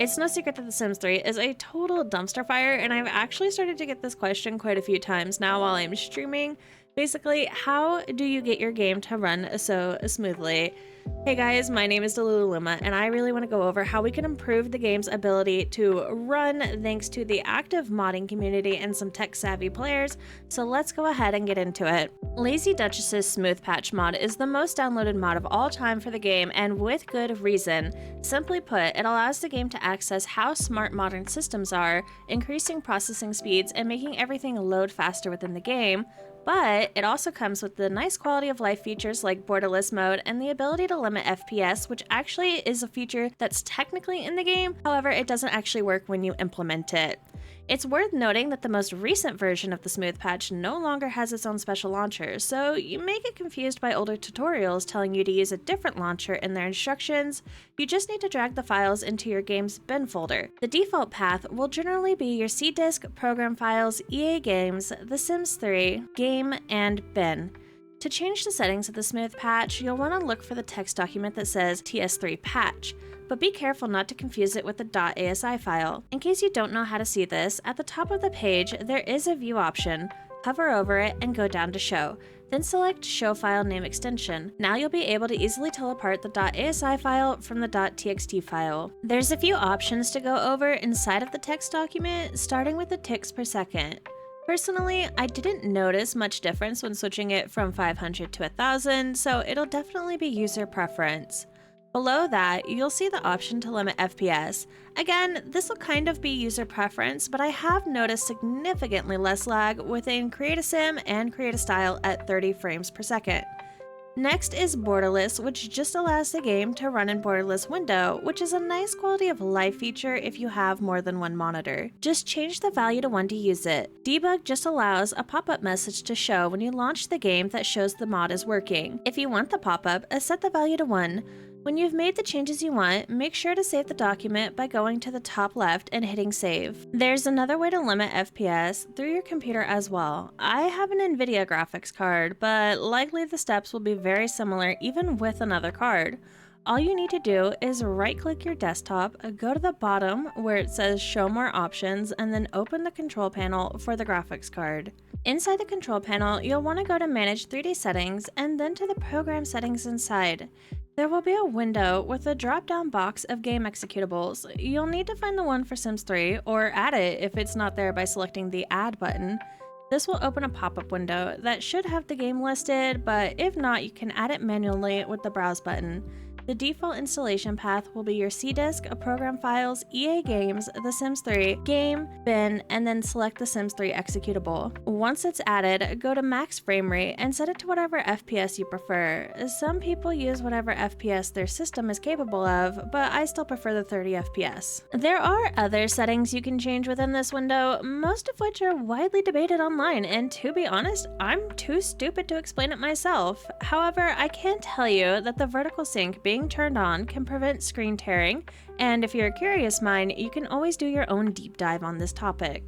It's no secret that The Sims 3 is a total dumpster fire, and I've actually started to get this question quite a few times now while I'm streaming. Basically, how do you get your game to run so smoothly? Hey guys, my name is Deluluma, and I really want to go over how we can improve the game's ability to run thanks to the active modding community and some tech-savvy players, so let's go ahead and get into it. Lazy Duchess's Smooth Patch mod is the most downloaded mod of all time for the game, and with good reason. Simply put, it allows the game to access how smart modern systems are, increasing processing speeds and making everything load faster within the game, but it also comes with the nice quality of life features like borderless mode and the ability to limit FPS, which actually is a feature that's technically in the game, however it doesn't actually work when you implement it. It's worth noting that the most recent version of the Smooth Patch no longer has its own special launcher, so you may get confused by older tutorials telling you to use a different launcher in their instructions. You just need to drag the files into your game's bin folder. The default path will generally be your C disk, program files, EA games, The Sims 3, game, and bin. To change the settings of the Smooth Patch, you'll want to look for the text document that says TS3 Patch, but be careful not to confuse it with the .asi file. In case you don't know how to see this, at the top of the page there is a view option. Hover over it and go down to Show, then select Show File Name Extension. Now you'll be able to easily tell apart the .asi file from the .txt file. There's a few options to go over inside of the text document, starting with the ticks per second. Personally, I didn't notice much difference when switching it from 500 to 1000, so it'll definitely be user preference. Below that, you'll see the option to limit FPS. Again, this will kind of be user preference, but I have noticed significantly less lag within Create a Sim and Create a Style at 30 frames per second. Next is borderless, which just allows the game to run in borderless window, which is a nice quality of life feature if you have more than one monitor. Just change the value to 1 to use it. Debug just allows a pop-up message to show when you launch the game that shows the mod is working. If you want the pop-up, set the value to 1. When you've made the changes you want, make sure to save the document by going to the top left and hitting save. There's another way to limit FPS through your computer as well. I have an NVIDIA graphics card, but likely the steps will be very similar even with another card. All you need to do is right-click your desktop, go to the bottom where it says Show More Options, and then open the control panel for the graphics card. Inside the control panel, you'll want to go to Manage 3D Settings and then to the Program Settings inside. There will be a window with a drop-down box of game executables. You'll need to find the one for Sims 3 or add it if it's not there by selecting the Add button. This will open a pop-up window that should have the game listed, but if not, you can add it manually with the Browse button. The default installation path will be your C disk, program files, EA games, The Sims 3, game, bin, and then select The Sims 3 executable. Once it's added, go to max frame rate and set it to whatever FPS you prefer. Some people use whatever FPS their system is capable of, but I still prefer the 30 FPS. There are other settings you can change within this window, most of which are widely debated online, and to be honest, I'm too stupid to explain it myself. However, I can tell you that the vertical sync being turned on can prevent screen tearing, and if you're a curious mind, you can always do your own deep dive on this topic.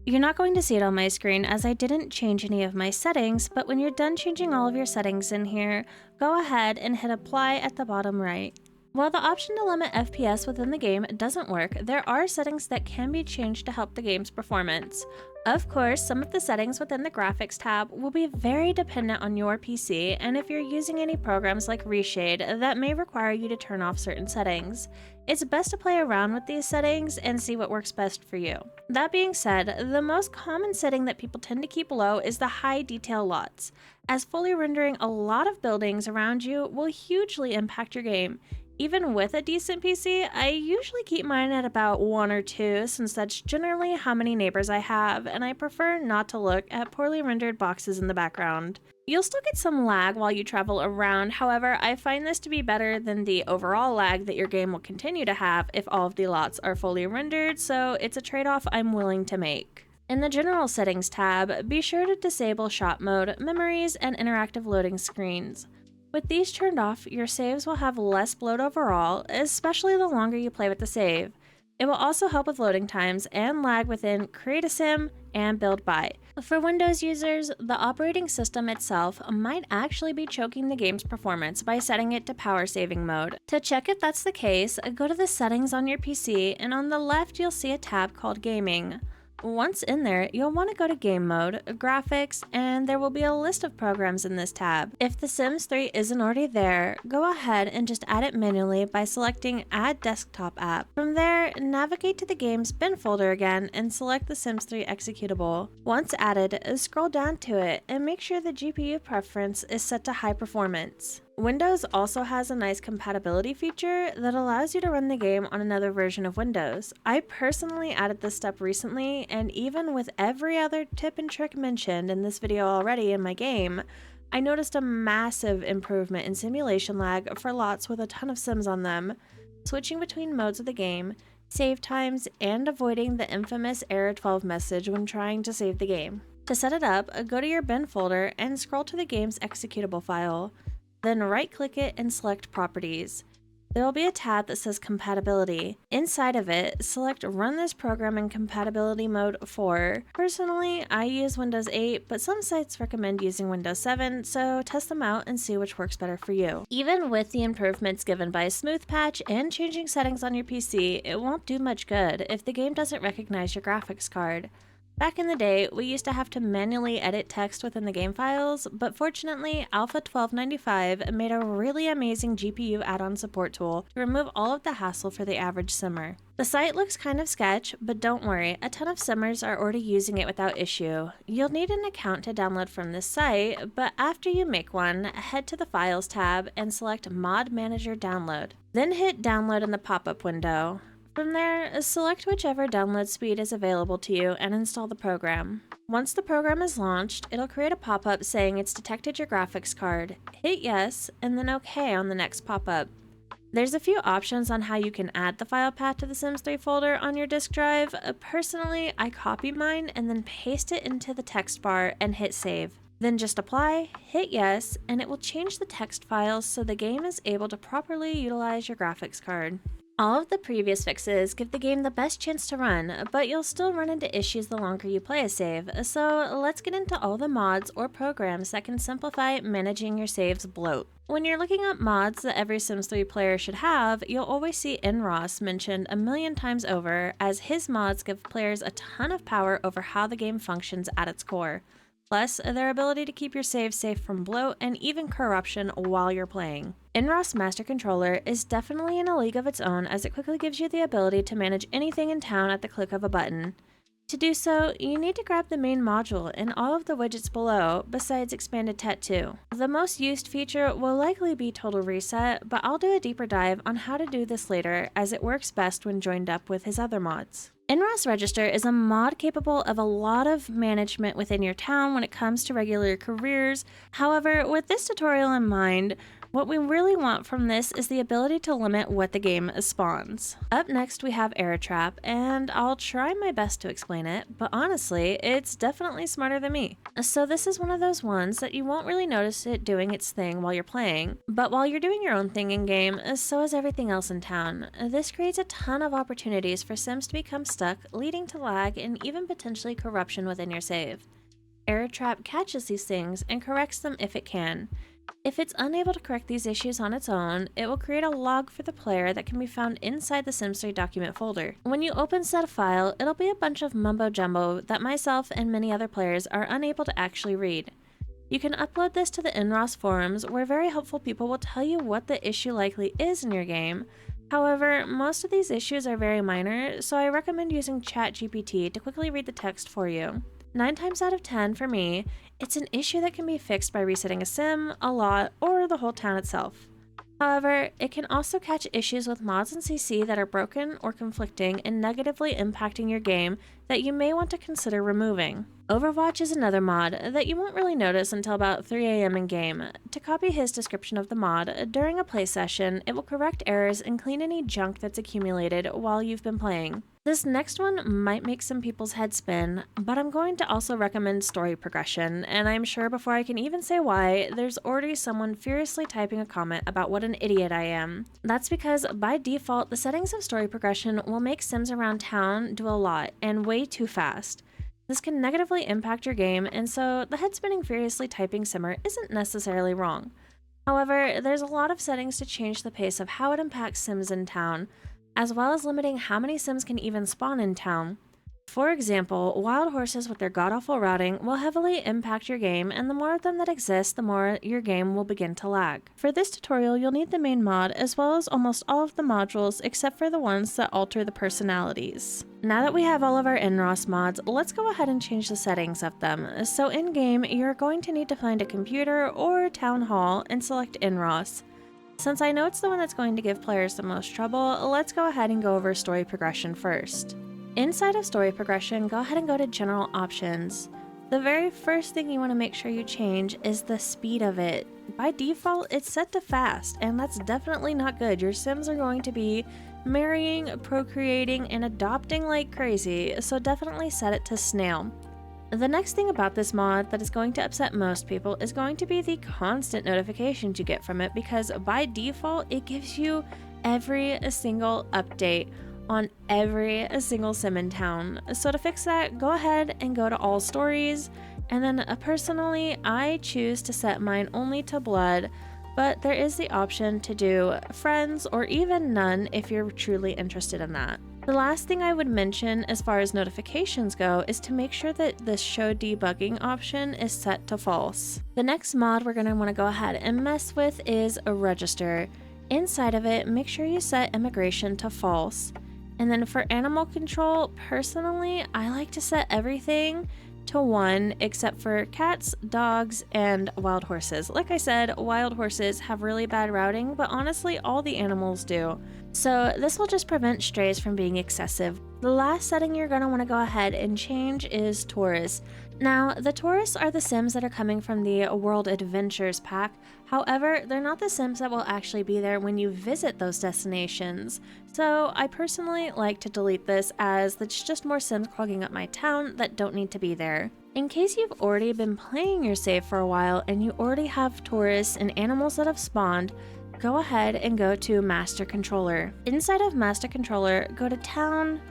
You're not going to see it on my screen as I didn't change any of my settings, but when you're done changing all of your settings in here, go ahead and hit apply at the bottom right. While the option to limit FPS within the game doesn't work, there are settings that can be changed to help the game's performance. Of course, some of the settings within the graphics tab will be very dependent on your PC, and if you're using any programs like Reshade, that may require you to turn off certain settings. It's best to play around with these settings and see what works best for you. That being said, the most common setting that people tend to keep low is the high detail lots, as fully rendering a lot of buildings around you will hugely impact your game. Even with a decent PC, I usually keep mine at about 1 or 2 since that's generally how many neighbors I have, and I prefer not to look at poorly rendered boxes in the background. You'll still get some lag while you travel around, however, I find this to be better than the overall lag that your game will continue to have if all of the lots are fully rendered, so it's a trade-off I'm willing to make. In the General Settings tab, be sure to disable shot mode, memories, and interactive loading screens. With these turned off, your saves will have less bloat overall, especially the longer you play with the save. It will also help with loading times and lag within Create a Sim and Build By. For Windows users, the operating system itself might actually be choking the game's performance by setting it to power saving mode. To check if that's the case, go to the settings on your PC, and on the left you'll see a tab called Gaming. Once in there, you'll want to go to Game Mode, Graphics, and there will be a list of programs in this tab. If The Sims 3 isn't already there, go ahead and just add it manually by selecting Add Desktop App. From there, navigate to the game's bin folder again and select The Sims 3 executable. Once added, scroll down to it and make sure the GPU preference is set to high performance. Windows also has a nice compatibility feature that allows you to run the game on another version of Windows. I personally added this step recently, and even with every other tip and trick mentioned in this video already in my game, I noticed a massive improvement in simulation lag for lots with a ton of Sims on them. Switching between modes of the game, save times, and avoiding the infamous error 12 message when trying to save the game. To set it up, go to your bin folder and scroll to the game's executable file. Then right-click it and select Properties. There will be a tab that says Compatibility. Inside of it, select Run this program in Compatibility Mode 4. Personally, I use Windows 8, but some sites recommend using Windows 7, so test them out and see which works better for you. Even with the improvements given by a smooth patch and changing settings on your PC, it won't do much good if the game doesn't recognize your graphics card. Back in the day, we used to have to manually edit text within the game files, but fortunately, Alpha 1295 made a really amazing GPU add-on support tool to remove all of the hassle for the average simmer. The site looks kind of sketch, but don't worry, a ton of simmers are already using it without issue. You'll need an account to download from this site, but after you make one, head to the Files tab and select Mod Manager Download. Then hit Download in the pop-up window. From there, select whichever download speed is available to you and install the program. Once the program is launched, it'll create a pop-up saying it's detected your graphics card. Hit yes, and then OK on the next pop-up. There's a few options on how you can add the file path to the Sims 3 folder on your disk drive. Personally, I copy mine and then paste it into the text bar and hit save. Then just apply, hit yes, and it will change the text files so the game is able to properly utilize your graphics card. All of the previous fixes give the game the best chance to run, but you'll still run into issues the longer you play a save, so let's get into all the mods or programs that can simplify managing your save's bloat. When you're looking up mods that every Sims 3 player should have, you'll always see NRAAS mentioned a million times over, as his mods give players a ton of power over how the game functions at its core. Plus, their ability to keep your save safe from bloat and even corruption while you're playing. NRAAS Master Controller is definitely in a league of its own, as it quickly gives you the ability to manage anything in town at the click of a button. To do so, you need to grab the main module and all of the widgets below, besides Expanded Tet 2. The most used feature will likely be Total Reset, but I'll do a deeper dive on how to do this later, as it works best when joined up with his other mods. NRAAS Register is a mod capable of a lot of management within your town when it comes to regular careers. However, with this tutorial in mind, what we really want from this is the ability to limit what the game spawns. Up next we have Error Trap, and I'll try my best to explain it, but honestly, it's definitely smarter than me. So this is one of those ones that you won't really notice it doing its thing while you're playing, but while you're doing your own thing in game, so is everything else in town. This creates a ton of opportunities for Sims to become stuck, leading to lag and even potentially corruption within your save. Error Trap catches these things and corrects them if it can. If it's unable to correct these issues on its own, it will create a log for the player that can be found inside the Sims 3 document folder. When you open said file, it'll be a bunch of mumbo jumbo that myself and many other players are unable to actually read. You can upload this to the NRAAS forums, where very helpful people will tell you what the issue likely is in your game. However, most of these issues are very minor, so I recommend using ChatGPT to quickly read the text for you. 9 times out of 10 for me, it's an issue that can be fixed by resetting a sim, a lot, or the whole town itself. However, it can also catch issues with mods in CC that are broken or conflicting and negatively impacting your game that you may want to consider removing. Overwatch is another mod that you won't really notice until about 3 AM in game. To copy his description of the mod, during a play session, it will correct errors and clean any junk that's accumulated while you've been playing. This next one might make some people's heads spin, but I'm going to also recommend story progression, and I'm sure before I can even say why, there's already someone furiously typing a comment about what an idiot I am. That's because, by default, the settings of story progression will make Sims around town do a lot, and way too fast. This can negatively impact your game, and so the head spinning furiously typing simmer isn't necessarily wrong. However, there's a lot of settings to change the pace of how it impacts Sims in town, as well as limiting how many Sims can even spawn in town. For example, wild horses with their god-awful routing will heavily impact your game, and the more of them that exist, the more your game will begin to lag. For this tutorial, you'll need the main mod, as well as almost all of the modules except for the ones that alter the personalities. Now that we have all of our NRAAS mods, let's go ahead and change the settings of them. So in-game, you're going to need to find a computer or town hall and select NRAAS. Since I know it's the one that's going to give players the most trouble, let's go ahead and go over story progression first. Inside of story progression, go ahead and go to general options. The very first thing you want to make sure you change is the speed of it. By default, it's set to fast, and that's definitely not good. Your Sims are going to be marrying, procreating, and adopting like crazy, so definitely set it to snail. The next thing about this mod that is going to upset most people is going to be the constant notifications you get from it, because by default, it gives you every single update on every single sim in town. So to fix that, go ahead and go to all stories, and then personally, I choose to set mine only to blood, but there is the option to do friends or even none if you're truly interested in that. The last thing I would mention as far as notifications go is to make sure that the show debugging option is set to false. The next mod we're going to want to go ahead and mess with is a register. Inside of it, make sure you set immigration to false. And then for animal control, personally, I like to set everything to 1 except for cats, dogs, and wild horses. Like I said, wild horses have really bad routing, but honestly, all the animals do. So this will just prevent strays from being excessive. The last setting you're going to want to go ahead and change is tourists. Now, the tourists are the Sims that are coming from the World Adventures pack. However, they're not the Sims that will actually be there when you visit those destinations. So I personally like to delete this, as it's just more Sims clogging up my town that don't need to be there. In case you've already been playing your save for a while and you already have tourists and animals that have spawned, go ahead and go to Master Controller. Inside of Master Controller, go to Town,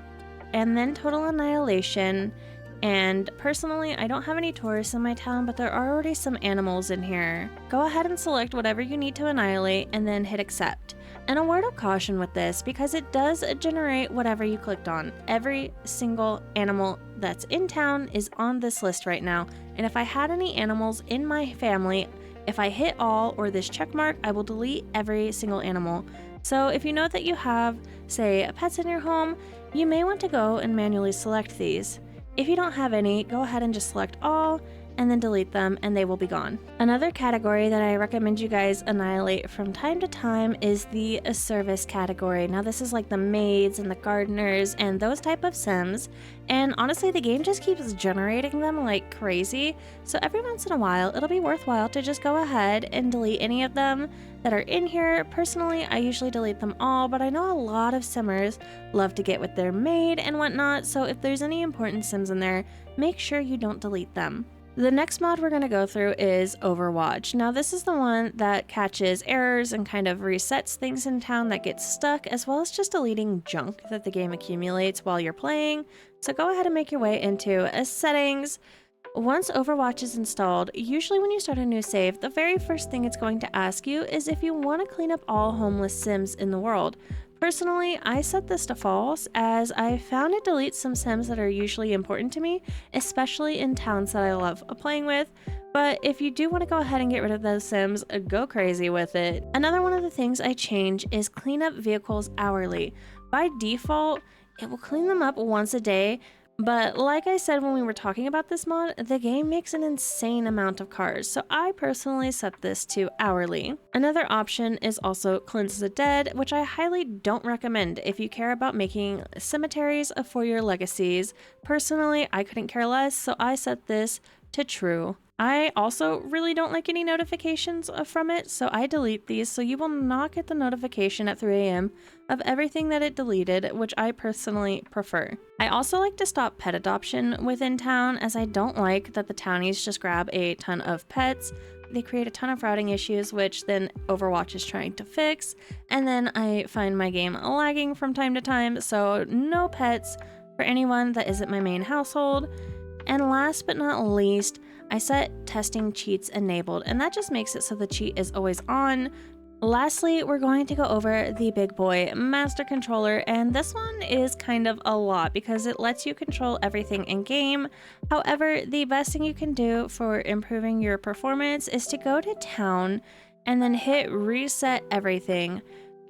and then Total Annihilation. And personally, I don't have any tourists in my town, but there are already some animals in here. Go ahead and select whatever you need to annihilate and then hit accept. And a word of caution with this, because it does generate whatever you clicked on. Every single animal that's in town is on this list right now. And if I had any animals in my family, if I hit all or this check mark, I will delete every single animal. So if you know that you have, say, pets in your home, you may want to go and manually select these. If you don't have any, go ahead and just select all and then delete them, and they will be gone. Another category that I recommend you guys annihilate from time to time is the service category. Now this is like the maids and the gardeners and those type of Sims, and honestly the game just keeps generating them like crazy, so every once in a while it'll be worthwhile to just go ahead and delete any of them that are in here. Personally, I usually delete them all, but I know a lot of Simmers love to get with their maid and whatnot, so if there's any important Sims in there, make sure you don't delete them. The next mod we're going to go through is Overwatch. Now this is the one that catches errors and kind of resets things in town that get stuck, as well as just deleting junk that the game accumulates while you're playing. So go ahead and make your way into settings. Once Overwatch is installed, usually when you start a new save, the very first thing it's going to ask you is if you want to clean up all homeless Sims in the world. Personally, I set this to false, as I found it deletes some Sims that are usually important to me, especially in towns that I love playing with. But if you do want to go ahead and get rid of those Sims, go crazy with it. Another one of the things I change is clean up vehicles hourly. By default, it will clean them up once a day, but like I said when we were talking about this mod, the game makes an insane amount of cars, so I personally set this to hourly. Another option is also Cleanse the Dead, which I highly don't recommend if you care about making cemeteries for your legacies. Personally, I couldn't care less, so I set this to true. I also really don't like any notifications from it, so I delete these, so you will not get the notification at 3 AM of everything that it deleted, which I personally prefer. I also like to stop pet adoption within town, as I don't like that the townies just grab a ton of pets. They create a ton of routing issues, which then Overwatch is trying to fix, and then I find my game lagging from time to time, so no pets for anyone that isn't my main household. And last but not least, I set testing cheats enabled, and that just makes it so the cheat is always on. Lastly, we're going to go over the big boy master controller, and this one is kind of a lot because it lets you control everything in game. However, the best thing you can do for improving your performance is to go to town and then hit reset everything.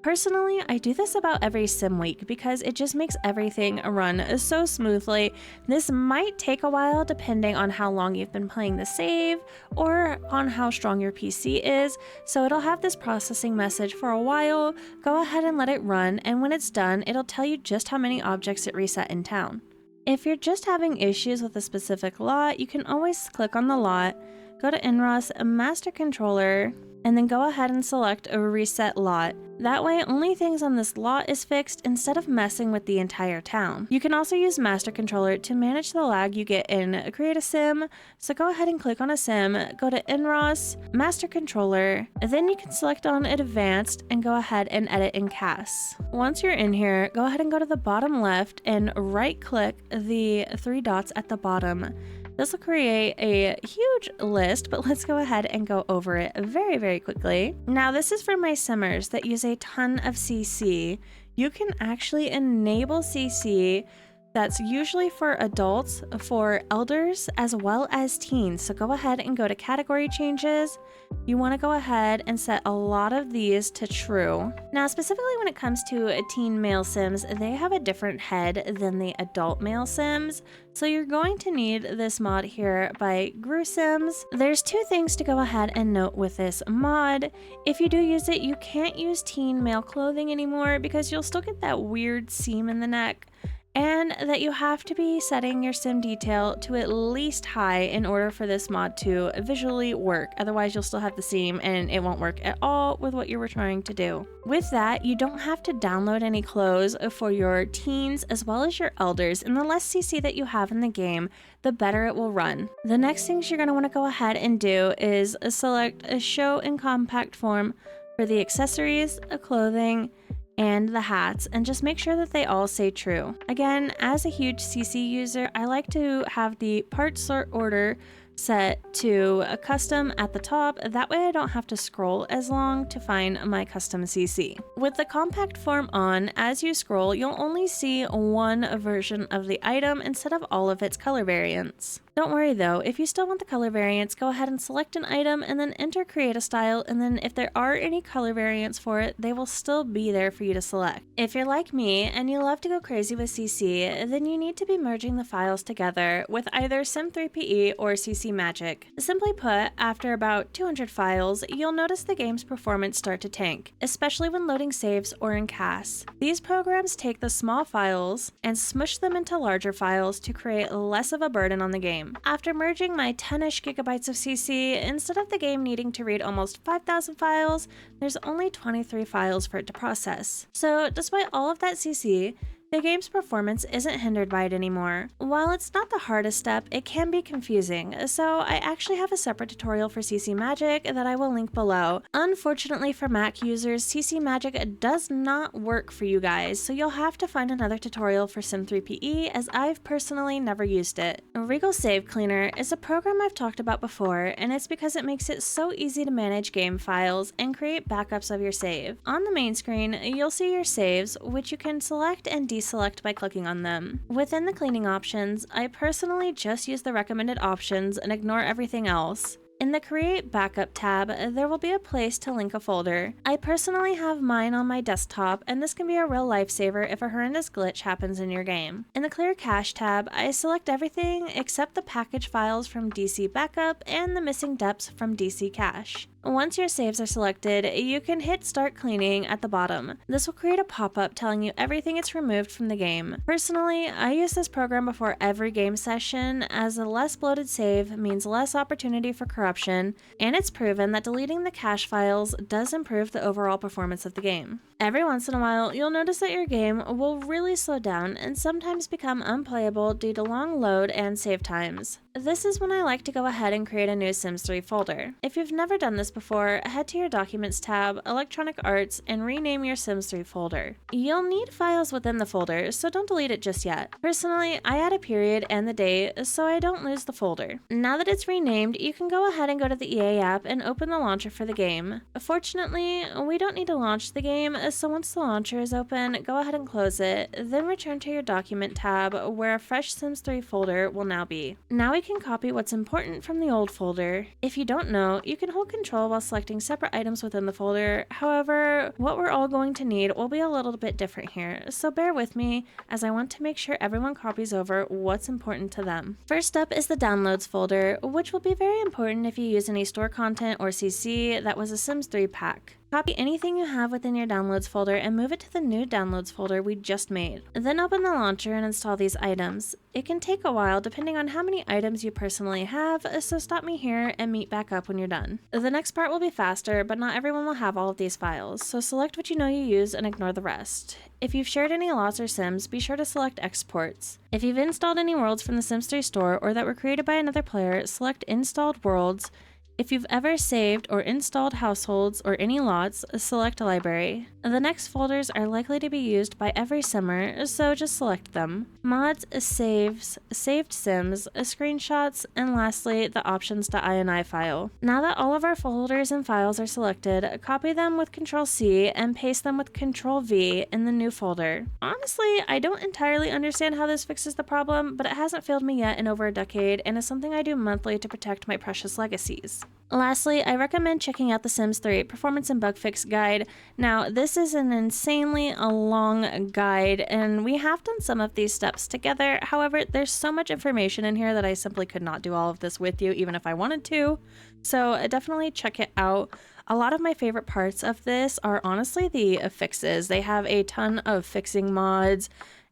Personally, I do this about every sim week because it just makes everything run so smoothly. This might take a while depending on how long you've been playing the save or on how strong your PC is, so it'll have this processing message for a while. Go ahead and let it run, and when it's done, it'll tell you just how many objects it reset in town. If you're just having issues with a specific lot, you can always click on the lot, go to NRAAS Master Controller, and then go ahead and select a reset lot. That way, only things on this lot is fixed instead of messing with the entire town. You can also use Master Controller to manage the lag you get in Create a Sim, so go ahead and click on a sim, go to NRAAS, Master Controller, then you can select on Advanced and go ahead and edit in CAS. Once you're in here, go ahead and go to the bottom left and right click the 3 dots at the bottom. This will create a huge list, but let's go ahead and go over it very, very quickly. Now, this is for my simmers that use a ton of CC. You can actually enable CC. That's usually for adults, for elders, as well as teens. So go ahead and go to category changes. You want to go ahead and set a lot of these to true. Now, specifically when it comes to teen male sims, they have a different head than the adult male sims. So you're going to need this mod here by Sims. There's 2 things to go ahead and note with this mod. If you do use it, you can't use teen male clothing anymore because you'll still get that weird seam in the neck. And that you have to be setting your sim detail to at least high in order for this mod to visually work. Otherwise, you'll still have the seam and it won't work at all with what you were trying to do. With that, you don't have to download any clothes for your teens as well as your elders, and the less CC that you have in the game, the better it will run. The next things you're going to want to go ahead and do is select a show in compact form for the accessories, clothing, and the hats, and just make sure that they all say true. Again, as a huge CC user, I like to have the part sort order set to a custom at the top. That way I don't have to scroll as long to find my custom CC. With the compact form on, as you scroll, you'll only see one version of the item instead of all of its color variants. Don't worry though, if you still want the color variants, go ahead and select an item and then enter create a style, and then if there are any color variants for it, they will still be there for you to select. If you're like me and you love to go crazy with CC, then you need to be merging the files together with either Sim3PE or CC Magic. Simply put, after about 200 files, you'll notice the game's performance start to tank, especially when loading saves or in CAS. These programs take the small files and smush them into larger files to create less of a burden on the game. After merging my 10-ish gigabytes of CC, instead of the game needing to read almost 5,000 files, there's only 23 files for it to process. So despite all of that CC, the game's performance isn't hindered by it anymore. While it's not the hardest step, it can be confusing, so I actually have a separate tutorial for CC Magic that I will link below. Unfortunately for Mac users, CC Magic does not work for you guys, so you'll have to find another tutorial for Sim3PE, as I've personally never used it. Regul Save Cleaner is a program I've talked about before, and it's because it makes it so easy to manage game files and create backups of your save. On the main screen, you'll see your saves, which you can select and deselect by clicking on them. Within the cleaning options, I personally just use the recommended options and ignore everything else. In the Create Backup tab, there will be a place to link a folder. I personally have mine on my desktop, and this can be a real lifesaver if a horrendous glitch happens in your game. In the Clear Cache tab, I select everything except the package files from DC Backup and the missing deps from DC Cache. Once your saves are selected, you can hit Start Cleaning at the bottom. This will create a pop-up telling you everything it's removed from the game. Personally, I use this program before every game session, as a less bloated save means less opportunity for corruption, and it's proven that deleting the cache files does improve the overall performance of the game. Every once in a while, you'll notice that your game will really slow down and sometimes become unplayable due to long load and save times. This is when I like to go ahead and create a new Sims 3 folder. If you've never done this this before, head to your Documents tab, Electronic Arts, and rename your Sims 3 folder. You'll need files within the folder, so don't delete it just yet. Personally, I add a period and the date, so I don't lose the folder. Now that it's renamed, you can go ahead and go to the EA app and open the launcher for the game. Fortunately, we don't need to launch the game, so once the launcher is open, go ahead and close it, then return to your Document tab, where a fresh Sims 3 folder will now be. Now we can copy what's important from the old folder. If you don't know, you can hold Control while selecting separate items within the folder. However, what we're all going to need will be a little bit different here, so bear with me as I want to make sure everyone copies over what's important to them. First up is the Downloads folder, which will be very important if you use any store content or CC that was a Sims 3 pack. Copy anything you have within your Downloads folder and move it to the new Downloads folder we just made. Then open the launcher and install these items. It can take a while depending on how many items you personally have, so stop me here and meet back up when you're done. The next part will be faster, but not everyone will have all of these files, so select what you know you use and ignore the rest. If you've shared any lots or Sims, be sure to select Exports. If you've installed any worlds from the Sims 3 store or that were created by another player, select Installed Worlds. If you've ever saved or installed households or any lots, select Library. The next folders are likely to be used by every simmer, so just select them. Mods, saves, saved Sims, screenshots, and lastly, the options.ini file. Now that all of our folders and files are selected, copy them with Ctrl-C and paste them with Ctrl-V in the new folder. Honestly, I don't entirely understand how this fixes the problem, but it hasn't failed me yet in over a decade and is something I do monthly to protect my precious legacies. Lastly, I recommend checking out the Sims 3 Performance and Bug Fix Guide. Now, this is an insanely long guide, and we have done some of these steps together. However, there's so much information in here that I simply could not do all of this with you, even if I wanted to. So definitely check it out. A lot of my favorite parts of this are honestly the fixes. They have a ton of fixing mods,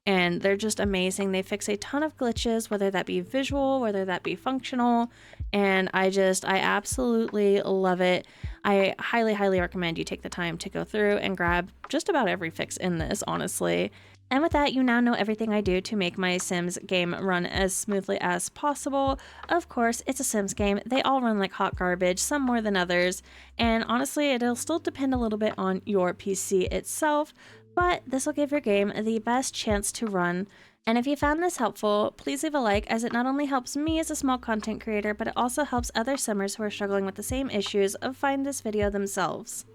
and they're just amazing. They fix a ton of glitches, whether that be visual, whether that be functional, and I absolutely love it. I highly recommend you take the time to go through and grab just about every fix in this, honestly. And with that, you now know everything I do to make my Sims game run as smoothly as possible. Of course, it's a Sims game. They all run like hot garbage, some more than others, and honestly, it'll still depend a little bit on your PC itself, but this will give your game the best chance to run. And if you found this helpful, please leave a like, as it not only helps me as a small content creator, but it also helps other Simmers who are struggling with the same issues find this video themselves.